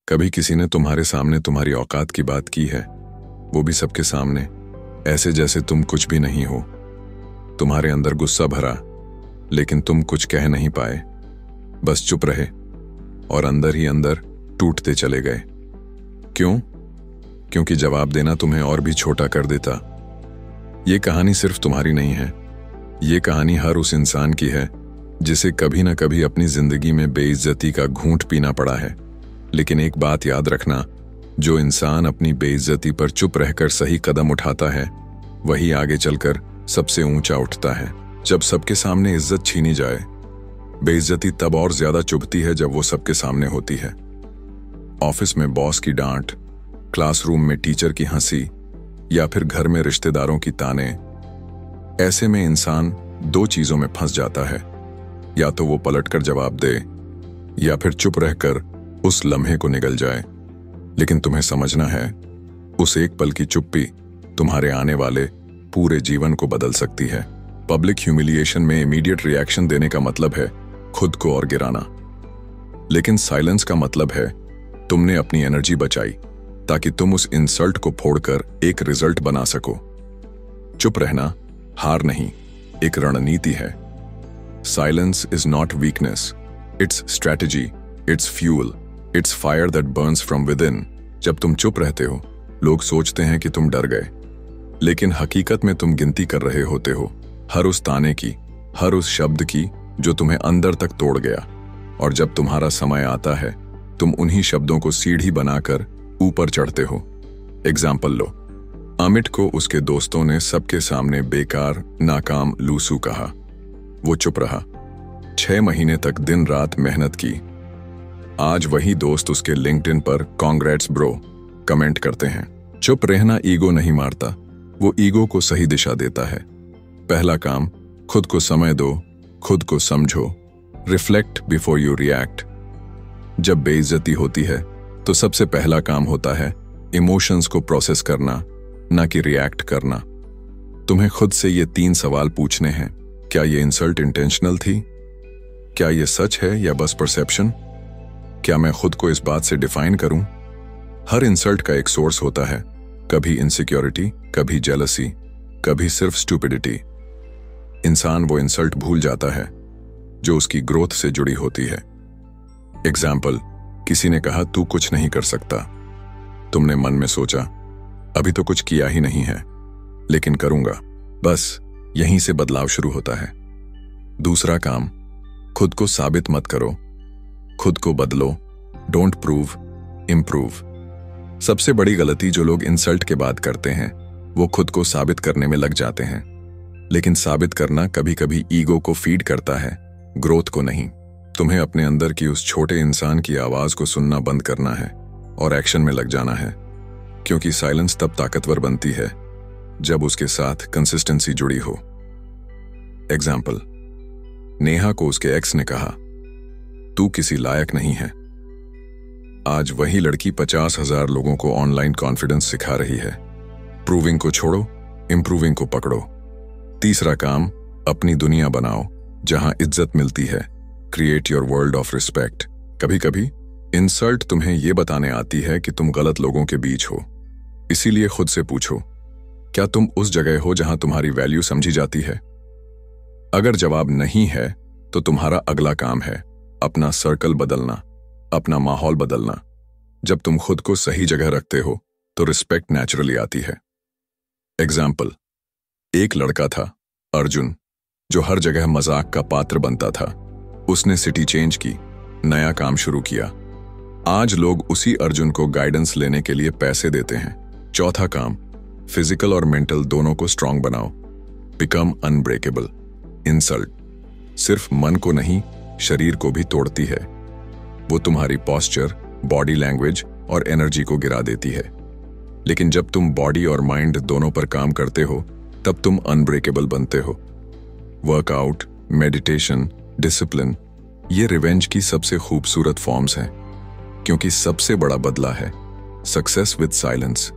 कभी किसी ने तुम्हारे सामने तुम्हारी औकात की बात की है, वो भी सबके सामने, ऐसे जैसे तुम कुछ भी नहीं हो। तुम्हारे अंदर गुस्सा भरा, लेकिन तुम कुछ कह नहीं पाए, बस चुप रहे और अंदर ही अंदर टूटते चले गए। क्यों? क्योंकि जवाब देना तुम्हें और भी छोटा कर देता। ये कहानी सिर्फ तुम्हारी नहीं है, ये कहानी हर उस इंसान की है जिसे कभी ना कभी अपनी जिंदगी में बेइज्जती का घूंट पीना पड़ा है। लेकिन एक बात याद रखना, जो इंसान अपनी बेइज्जती पर चुप रहकर सही कदम उठाता है, वही आगे चलकर सबसे ऊंचा उठता है। जब सबके सामने इज्जत छीनी जाए, बेइज्जती तब और ज्यादा चुभती है जब वो सबके सामने होती है। ऑफिस में बॉस की डांट, क्लासरूम में टीचर की हंसी या फिर घर में रिश्तेदारों की ताने। ऐसे में इंसान दो चीजों में फंस जाता है, या तो वो पलटकर जवाब दे या फिर चुप रहकर उस लम्हे को निगल जाए। लेकिन तुम्हें समझना है, उस एक पल की चुप्पी तुम्हारे आने वाले पूरे जीवन को बदल सकती है। पब्लिक ह्यूमिलिएशन में इमीडिएट रिएक्शन देने का मतलब है खुद को और गिराना, लेकिन साइलेंस का मतलब है तुमने अपनी एनर्जी बचाई ताकि तुम उस इंसल्ट को फोड़कर एक रिजल्ट बना सको। चुप रहना हार नहीं, एक रणनीति है। Silence is not weakness, it's strategy, it's fuel, it's fire that Burns from with in. जब तुम चुप रहते हो, लोग सोचते हैं कि तुम डर गए, लेकिन हकीकत में तुम गिनती कर रहे होते हो हर उस ताने की, हर उस शब्द की जो तुम्हें अंदर तक तोड़ गया। और जब तुम्हारा समय आता है, तुम उन्हीं शब्दों को सीढ़ी बनाकर ऊपर चढ़ते हो। एग्जाम्पल लो, अमित को उसके दोस्तों ने सबके सामने बेकार, नाकाम, लूसू कहा। वो चुप रहा, 6 महीने तक दिन रात मेहनत की। आज वही दोस्त उसके लिंक्डइन पर कांग्रेट्स ब्रो कमेंट करते हैं। चुप रहना ईगो नहीं मारता, वो ईगो को सही दिशा देता है। पहला काम, खुद को समय दो, खुद को समझो। Reflect before you react. जब बेइज्जती होती है तो सबसे पहला काम होता है इमोशंस को प्रोसेस करना, ना कि रिएक्ट करना। तुम्हें खुद से ये 3 सवाल पूछने हैं। क्या ये इंसल्ट इंटेंशनल थी? क्या ये सच है या बस परसेप्शन? क्या मैं खुद को इस बात से डिफाइन करूं? हर इंसल्ट का एक सोर्स होता है, कभी इनसिक्योरिटी, कभी जेलसी, कभी सिर्फ स्टूपिडिटी। इंसान वो इंसल्ट भूल जाता है जो उसकी ग्रोथ से जुड़ी होती है। एग्जाम्पल, किसी ने कहा तू कुछ नहीं कर सकता। तुमने मन में सोचा अभी तो कुछ किया ही नहीं है, लेकिन करूंगा। बस यहीं से बदलाव शुरू होता है। दूसरा काम, खुद को साबित मत करो, खुद को बदलो। Don't prove, improve. सबसे बड़ी गलती जो लोग इंसल्ट के बाद करते हैं, वो खुद को साबित करने में लग जाते हैं। लेकिन साबित करना कभी कभी ईगो को फीड करता है, ग्रोथ को नहीं। तुम्हें अपने अंदर की उस छोटे इंसान की आवाज को सुनना बंद करना है और एक्शन में लग जाना है, क्योंकि साइलेंस तब ताकतवर बनती है जब उसके साथ कंसिस्टेंसी जुड़ी हो। एग्जाम्पल, नेहा को उसके एक्स ने कहा तू किसी लायक नहीं है। आज वही लड़की 50,000 लोगों को ऑनलाइन कॉन्फिडेंस सिखा रही है। प्रूविंग को छोड़ो, इंप्रूविंग को पकड़ो। तीसरा काम, अपनी दुनिया बनाओ जहां इज्जत मिलती है। Create your world of respect. कभी कभी इंसल्ट तुम्हें यह बताने आती है कि तुम गलत लोगों के बीच हो। इसीलिए खुद से पूछो, क्या तुम उस जगह हो जहां तुम्हारी वैल्यू समझी जाती है? अगर जवाब नहीं है, तो तुम्हारा अगला काम है अपना सर्कल बदलना, अपना माहौल बदलना। जब तुम खुद को सही जगह रखते हो तो रिस्पेक्ट नेचुरली आती है। एग्जाम्पल, एक लड़का था अर्जुन, जो हर जगह मजाक का पात्र बनता था। उसने सिटी चेंज की, नया काम शुरू किया। आज लोग उसी अर्जुन को गाइडेंस लेने के लिए पैसे देते हैं। चौथा काम, फिजिकल और मेंटल दोनों को स्ट्रांग बनाओ। Become unbreakable. इंसल्ट सिर्फ मन को नहीं, शरीर को भी तोड़ती है। वो तुम्हारी पॉस्चर, बॉडी लैंग्वेज और एनर्जी को गिरा देती है। लेकिन जब तुम बॉडी और माइंड दोनों पर काम करते हो, तब तुम अनब्रेकेबल बनते हो। वर्कआउट, मेडिटेशन, डिसिप्लिन, ये रिवेंज की सबसे खूबसूरत फॉर्म्स हैं, क्योंकि सबसे बड़ा बदला है सक्सेस विद साइलेंस।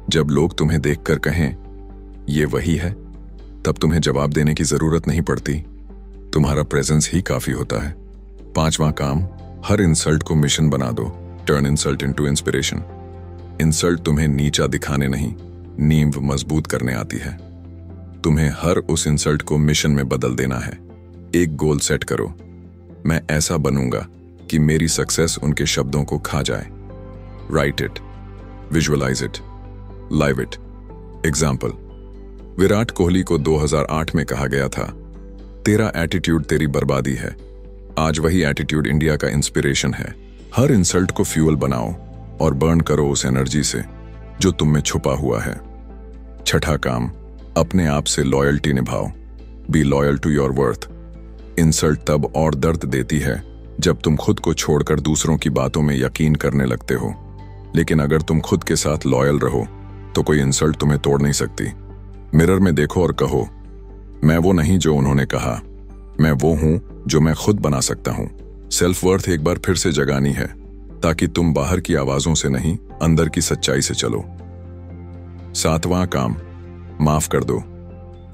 जब लोग तुम्हें देखकर कहें ये वही है, तब तुम्हें जवाब देने की जरूरत नहीं पड़ती, तुम्हारा प्रेजेंस ही काफी होता है। 5वां काम, हर इंसल्ट को मिशन बना दो। Turn insult into inspiration. Insult तुम्हें नीचा दिखाने नहीं, नींव मजबूत करने आती है। तुम्हें हर उस इंसल्ट को मिशन में बदल देना है। एक गोल सेट करो, मैं ऐसा बनूंगा कि मेरी सक्सेस उनके शब्दों को खा जाए। Write it, visualise it, live it. Example, Virat Kohli को 2008 में कहा गया था, तेरा एटीट्यूड तेरी बर्बादी है। आज वही एटीट्यूड इंडिया का इंस्पिरेशन है। हर इंसल्ट को फ्यूल बनाओ और बर्न करो उस एनर्जी से जो तुम में छुपा हुआ है। छठा काम, अपने आप से लॉयल्टी निभाओ। Be loyal to your worth. Insult तब और दर्द देती है जब तुम खुद को छोड़कर दूसरों की बातों में यकीन करने लगते हो, लेकिन अगर तुम खुद के साथ लॉयल रहो तो कोई इंसल्ट तुम्हें तोड़ नहीं सकती। मिरर में देखो और कहो, मैं वो नहीं जो उन्होंने कहा, मैं वो हूं जो मैं खुद बना सकता हूं। सेल्फ वर्थ एक बार फिर से जगानी है ताकि तुम बाहर की आवाजों से नहीं, अंदर की सच्चाई से चलो। सातवां काम, माफ कर दो,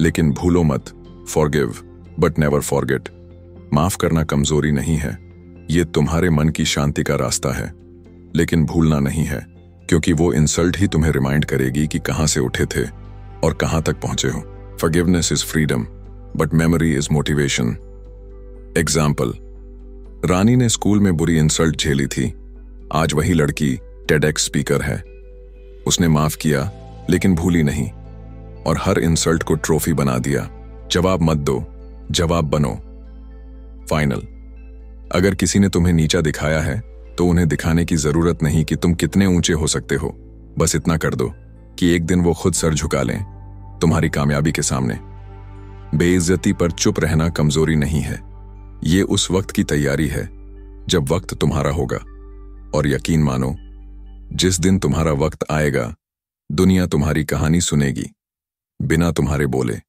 लेकिन भूलो मत। Forgive but never forget. माफ करना कमजोरी नहीं है, ये तुम्हारे मन की शांति का रास्ता है। लेकिन भूलना नहीं है, क्योंकि वो इंसल्ट ही तुम्हें रिमाइंड करेगी कि कहां से उठे थे और कहां तक पहुंचे हो। Forgiveness is freedom but memory is motivation. Example, Rani ने स्कूल में बुरी इंसल्ट झेली थी, आज वही लड़की टेडेक्स स्पीकर है। उसने माफ किया लेकिन भूली नहीं और हर इंसल्ट को ट्रॉफी बना दिया। जवाब मत दो, जवाब बनो। फाइनल, अगर किसी ने तुम्हें नीचा दिखाया है तो उन्हें दिखाने की जरूरत नहीं कि तुम कितने ऊंचे हो सकते हो। बस इतना कर दो कि एक दिन वो खुद सर झुका लें तुम्हारी कामयाबी के सामने। बेइज्जती पर चुप रहना कमजोरी नहीं है, ये उस वक्त की तैयारी है जब वक्त तुम्हारा होगा। और यकीन मानो, जिस दिन तुम्हारा वक्त आएगा, दुनिया तुम्हारी कहानी सुनेगी बिना तुम्हारे बोले।